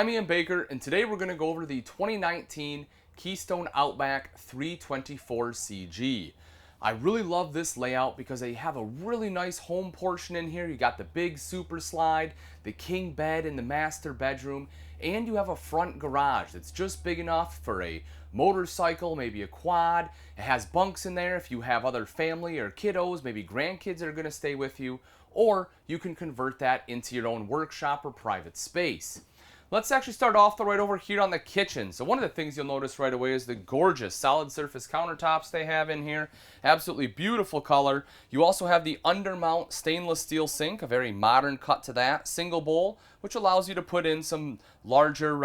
I'm Ian Baker, and today we're going to go over the 2019 Keystone Outback 324CG. I really love this layout because they have a really nice home portion in here. You got the big super slide, the king bed in the master bedroom, and you have a front garage that's just big enough for a motorcycle, maybe a quad. It has bunks in there if you have other family or kiddos, maybe grandkids that are going to stay with you, or you can convert that into your own workshop or private space. Let's actually start off right over here on the kitchen. So one of the things you'll notice right away is the gorgeous solid surface countertops they have in here. Absolutely beautiful color. You also have the undermount stainless steel sink, a very modern cut to that. Single bowl, which allows you to put in some larger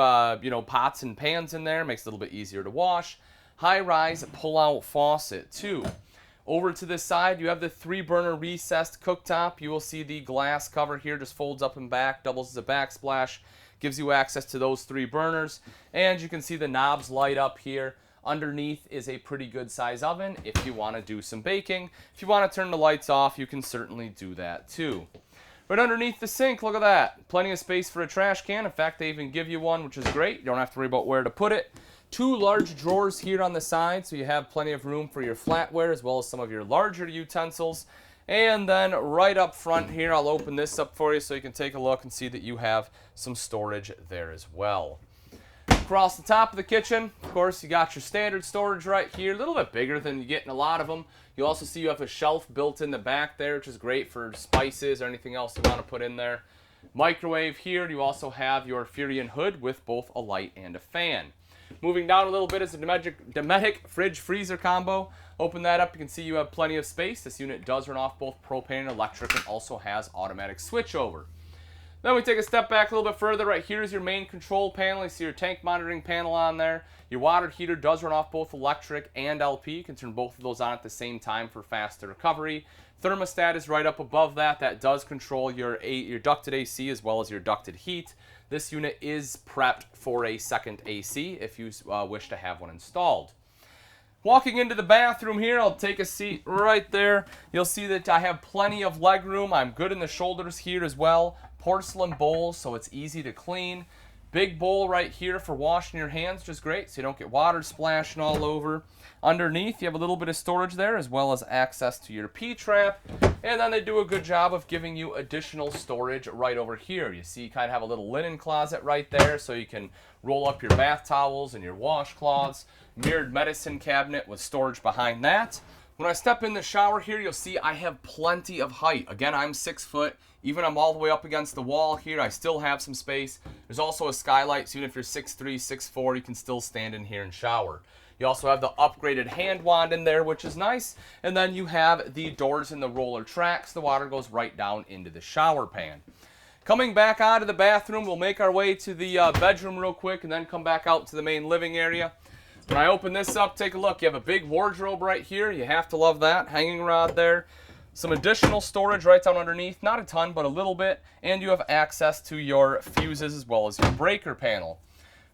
pots and pans in there. Makes it a little bit easier to wash. High-rise pull-out faucet too. Over to this side, you have the 3-burner recessed cooktop. You will see the glass cover here just folds up and back, doubles as a backsplash. Gives you access to those 3 burners, and you can see the knobs light up here. Underneath is a pretty good size oven if you want to do some baking. If you want to turn the lights off, you can certainly do that too. Right underneath the sink, look at that. Plenty of space for a trash can. In fact, they even give you one, which is great. You don't have to worry about where to put it. 2 large drawers here on the side, so you have plenty of room for your flatware as well as some of your larger utensils. And then right up front here, I'll open this up for you so you can take a look and see that you have some storage there as well. Across the top of the kitchen, of course, you got your standard storage right here, a little bit bigger than you get in a lot of them. You also see you have a shelf built in the back there, which is great for spices or anything else you want to put in there. Microwave here, you also have your Furion hood with both a light and a fan. Moving down a little bit is a Dometic fridge freezer combo. Open that up, you can see you have plenty of space. This unit does run off both propane and electric and also has automatic switchover. Then we take a step back a little bit further. Right here is your main control panel. You see your tank monitoring panel on there. Your water heater does run off both electric and LP. You can turn both of those on at the same time for faster recovery. Thermostat is right up above that. That does control your ducted AC as well as your ducted heat. This unit is prepped for a second AC if you wish to have one installed. Walking into the bathroom here, I'll take a seat right there. You'll see that I have plenty of leg room. I'm good in the shoulders here as well. Porcelain bowls, so it's easy to clean. Big bowl right here for washing your hands, which is great, so you don't get water splashing all over. Underneath, you have a little bit of storage there, as well as access to your P-trap. And then they do a good job of giving you additional storage right over here. You see you kind of have a little linen closet right there, so you can roll up your bath towels and your washcloths. Mirrored medicine cabinet with storage behind that. When I step in the shower here, you'll see I have plenty of height. Again, I'm 6 foot. Even I'm all the way up against the wall here, I still have some space. There's also a skylight, so even if you're 6'3", 6'4", you can still stand in here and shower. You also have the upgraded hand wand in there, which is nice. And then you have the doors and the roller tracks. The water goes right down into the shower pan. Coming back out of the bathroom, we'll make our way to the bedroom real quick and then come back out to the main living area. When I open this up, take a look. You have a big wardrobe right here. You have to love that. Hanging rod there. Some additional storage right down underneath. Not a ton, but a little bit. And you have access to your fuses as well as your breaker panel.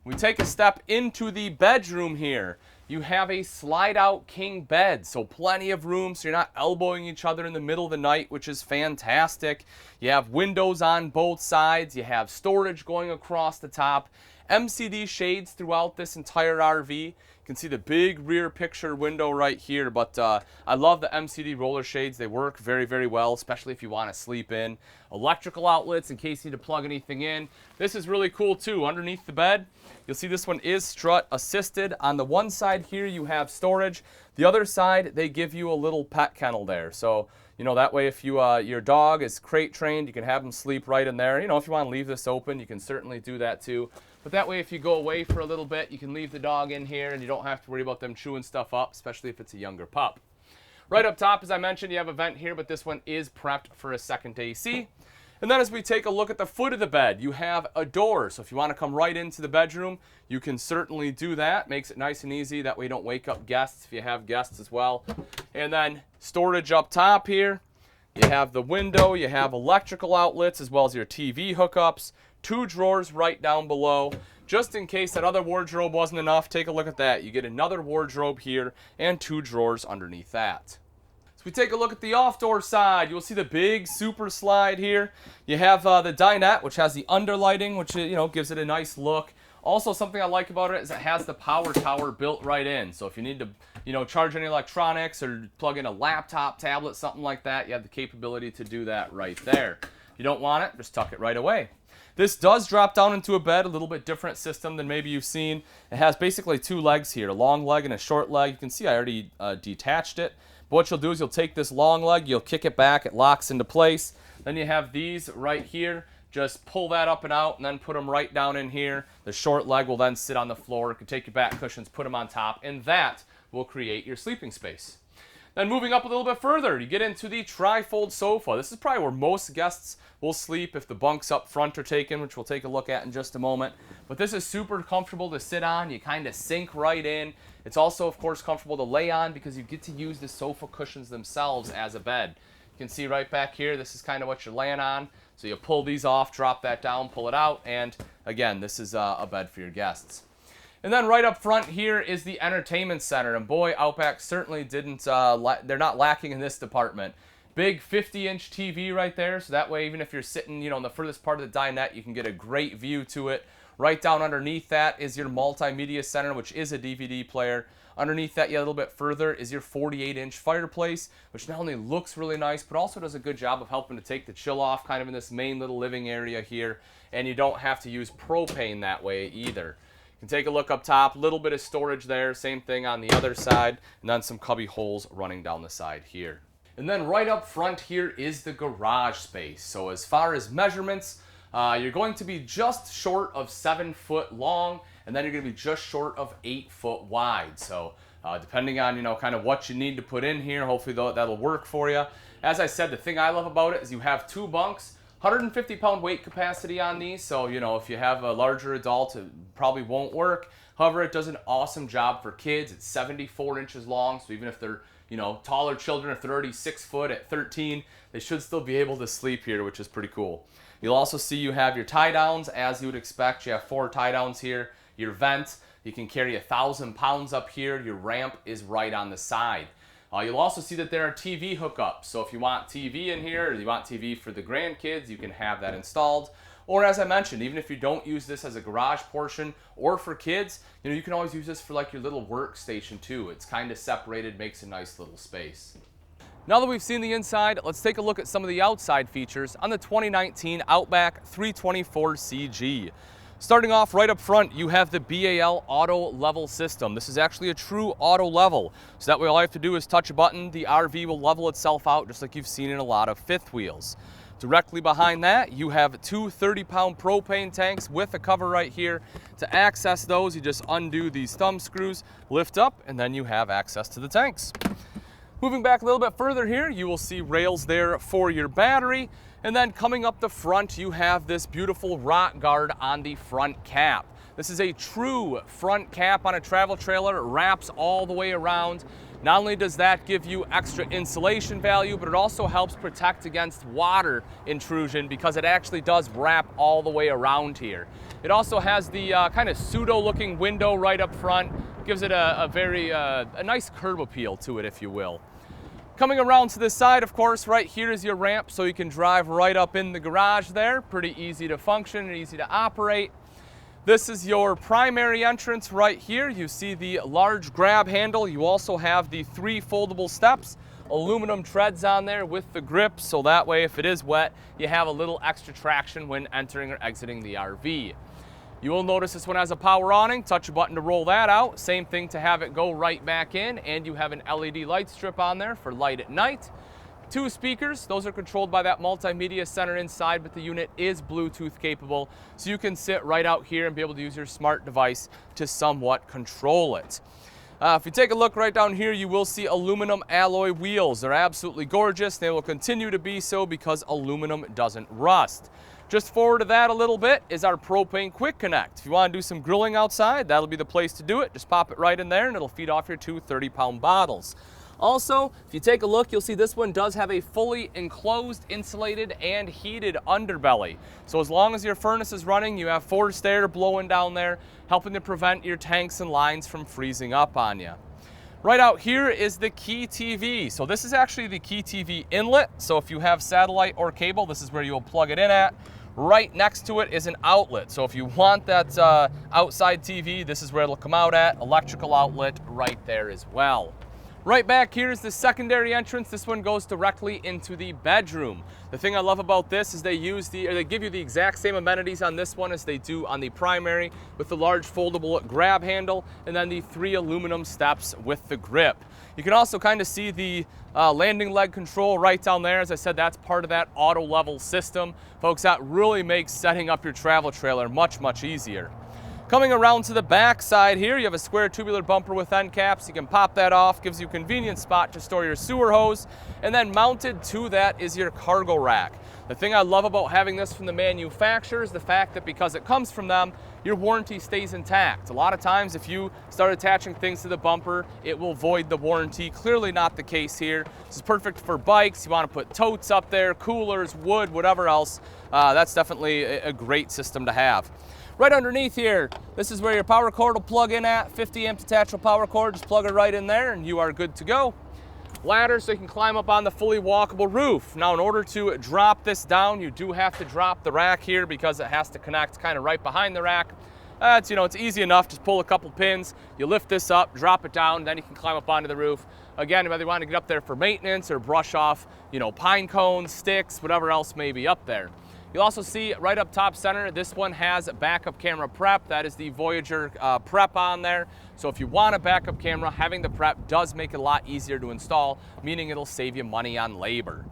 We take a step into the bedroom here. You have a slide-out king bed, so plenty of room so you're not elbowing each other in the middle of the night, which is fantastic. You have windows on both sides. You have storage going across the top. Mcd shades throughout this entire RV. You can see the big rear picture window right here, but I love the Mcd roller shades. They work very, very well, especially if you want to sleep in. Electrical outlets in case you need to plug anything in. This is really cool too. Underneath the bed, you'll see this one is strut assisted. On the one side here, you have storage. The other side, they give you a little pet kennel there. So, that way if your dog is crate trained, you can have them sleep right in there. If you want to leave this open, you can certainly do that too. But that way, if you go away for a little bit, you can leave the dog in here and you don't have to worry about them chewing stuff up, especially if it's a younger pup. Right up top, as I mentioned, you have a vent here, but this one is prepped for a second AC. And then as we take a look at the foot of the bed, you have a door. So if you want to come right into the bedroom, you can certainly do that. Makes it nice and easy. That way you don't wake up guests if you have guests as well. And then storage up top here. You have the window, you have electrical outlets as well as your TV hookups. 2 drawers right down below. Just in case that other wardrobe wasn't enough, take a look at that. You get another wardrobe here and 2 drawers underneath that. we take a look at the off-door side, you'll see the big super slide here. You have the dinette, which has the underlighting, which gives it a nice look. Also, something I like about it is it has the power tower built right in. So if you need to, charge any electronics or plug in a laptop, tablet, something like that, you have the capability to do that right there. If you don't want it, just tuck it right away. This does drop down into a bed, a little bit different system than maybe you've seen. It has basically two legs here, a long leg and a short leg. You can see I already detached it. But what you'll do is you'll take this long leg, you'll kick it back, it locks into place. Then you have these right here. Just pull that up and out and then put them right down in here. The short leg will then sit on the floor. You can take your back cushions, put them on top, and that will create your sleeping space. Then moving up a little bit further, you get into the tri-fold sofa. This is probably where most guests will sleep if the bunks up front are taken, which we'll take a look at in just a moment. But this is super comfortable to sit on. You kind of sink right in. It's also, of course, comfortable to lay on because you get to use the sofa cushions themselves as a bed. You can see right back here, this is kind of what you're laying on. So you pull these off, drop that down, pull it out, and again, this is a bed for your guests. And then right up front here is the entertainment center. And boy, Outback certainly didn't, they're not lacking in this department. Big 50-inch TV right there, so that way even if you're sitting, in the furthest part of the dinette, you can get a great view to it. Right down underneath that is your multimedia center, which is a DVD player. Underneath that, a little bit further, is your 48-inch fireplace, which not only looks really nice, but also does a good job of helping to take the chill off kind of in this main little living area here. And you don't have to use propane that way either. You can take a look up top, a little bit of storage there, same thing on the other side, and then some cubby holes running down the side here. And then right up front here is the garage space. So as far as measurements, you're going to be just short of 7 foot long, and then you're going to be just short of 8 foot wide. So depending on, kind of what you need to put in here, hopefully that'll work for you. As I said, the thing I love about it is you have 2 bunks, 150-pound weight capacity on these. So, if you have a larger adult, it probably won't work. However, it does an awesome job for kids. It's 74 inches long, so even if they're, taller children, if they're already 6 foot at 13, they should still be able to sleep here, which is pretty cool. You'll also see you have your tie downs as you would expect. You have 4 tie downs here. Your vent, you can carry 1,000 pounds up here. Your ramp is right on the side. You'll also see that there are TV hookups. So if you want TV in here or you want TV for the grandkids, you can have that installed. Or as I mentioned, even if you don't use this as a garage portion or for kids, you can always use this for like your little workstation too. It's kind of separated, makes a nice little space. Now that we've seen the inside, let's take a look at some of the outside features on the 2019 Outback 324CG. Starting off right up front, you have the BAL auto level system. This is actually a true auto level. So that way all I have to do is touch a button, the RV will level itself out just like you've seen in a lot of fifth wheels. Directly behind that, you have 2 30-pound propane tanks with a cover right here. To access those, you just undo these thumb screws, lift up, and then you have access to the tanks. Moving back a little bit further here, you will see rails there for your battery. And then coming up the front, you have this beautiful rock guard on the front cap. This is a true front cap on a travel trailer. It wraps all the way around. Not only does that give you extra insulation value, but it also helps protect against water intrusion because it actually does wrap all the way around here. It also has the kind of pseudo-looking window right up front. Gives it a very nice curb appeal to it, if you will. Coming around to this side, of course, right here is your ramp, so you can drive right up in the garage there. Pretty easy to function and easy to operate. This is your primary entrance right here. You see the large grab handle. You also have the 3 foldable steps, aluminum treads on there with the grip, so that way if it is wet, you have a little extra traction when entering or exiting the RV. You will notice this one has a power awning. Touch a button to roll that out. Same thing to have it go right back in, and you have an LED light strip on there for light at night. 2 speakers, those are controlled by that multimedia center inside, but the unit is Bluetooth capable, so you can sit right out here and be able to use your smart device to somewhat control it. If you take a look right down here, you will see aluminum alloy wheels. They're absolutely gorgeous. They will continue to be so because aluminum doesn't rust. Just forward to that a little bit is our propane quick connect. If you want to do some grilling outside, that'll be the place to do it. Just pop it right in there and it'll feed off your 2 30-pound bottles. Also, if you take a look, you'll see this one does have a fully enclosed, insulated, and heated underbelly. So as long as your furnace is running, you have forced air blowing down there, helping to prevent your tanks and lines from freezing up on you. Right out here is the Key TV. So this is actually the Key TV inlet. So if you have satellite or cable, this is where you'll plug it in at. Right next to it is an outlet. So if you want that outside TV, this is where it'll come out at. Electrical outlet right there as well. Right back here is the secondary entrance. This one goes directly into the bedroom. The thing I love about this is they give you the exact same amenities on this one as they do on the primary, with the large foldable grab handle and then the 3 aluminum steps with the grip. You can also kind of see the landing leg control right down there. As I said, that's part of that auto level system. Folks, that really makes setting up your travel trailer much, much easier. Coming around to the back side here, you have a square tubular bumper with end caps. You can pop that off, gives you a convenient spot to store your sewer hose. And then mounted to that is your cargo rack. The thing I love about having this from the manufacturer is the fact that because it comes from them, your warranty stays intact. A lot of times if you start attaching things to the bumper, it will void the warranty. Clearly not the case here. This is perfect for bikes. You want to put totes up there, coolers, wood, whatever else. That's definitely a great system to have. Right underneath here, this is where your power cord will plug in at. 50 amp detachable power cord, just plug it right in there and you are good to go. Ladder so you can climb up on the fully walkable roof. Now in order to drop this down, you do have to drop the rack here because it has to connect kind of right behind the rack. It's easy enough, just pull a couple pins, you lift this up, drop it down, then you can climb up onto the roof. Again, whether you want to get up there for maintenance or brush off, pine cones, sticks, whatever else may be up there. You'll also see right up top center, this one has backup camera prep. That is the Voyager prep on there. So if you want a backup camera, having the prep does make it a lot easier to install, meaning it'll save you money on labor.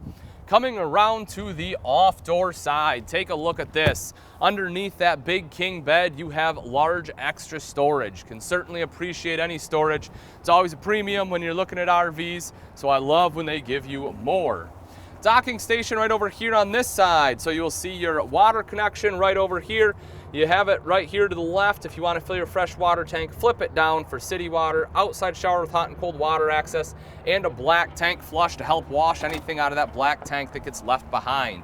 Coming around to the off-door side, take a look at this. Underneath that big king bed, you have large extra storage. Can certainly appreciate any storage. It's always a premium when you're looking at RVs, so I love when they give you more. Docking station right over here on this side. So you'll see your water connection right over here. You have it right here to the left. If you want to fill your fresh water tank, flip it down for city water, outside shower with hot and cold water access, and a black tank flush to help wash anything out of that black tank that gets left behind.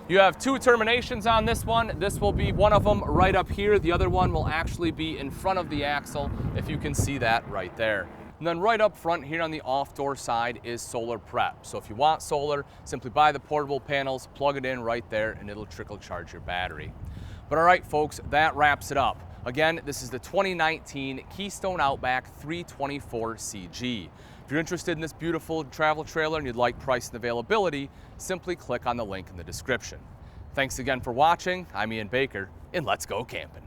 You have 2 terminations on this one. This will be one of them right up here. The other one will actually be in front of the axle, if you can see that right there. And then right up front here on the off-door side is solar prep. So if you want solar, simply buy the portable panels, plug it in right there, and it'll trickle charge your battery. But all right, folks, that wraps it up. Again, this is the 2019 Keystone Outback 324CG. If you're interested in this beautiful travel trailer and you'd like price and availability, simply click on the link in the description. Thanks again for watching. I'm Ian Baker, and let's go camping.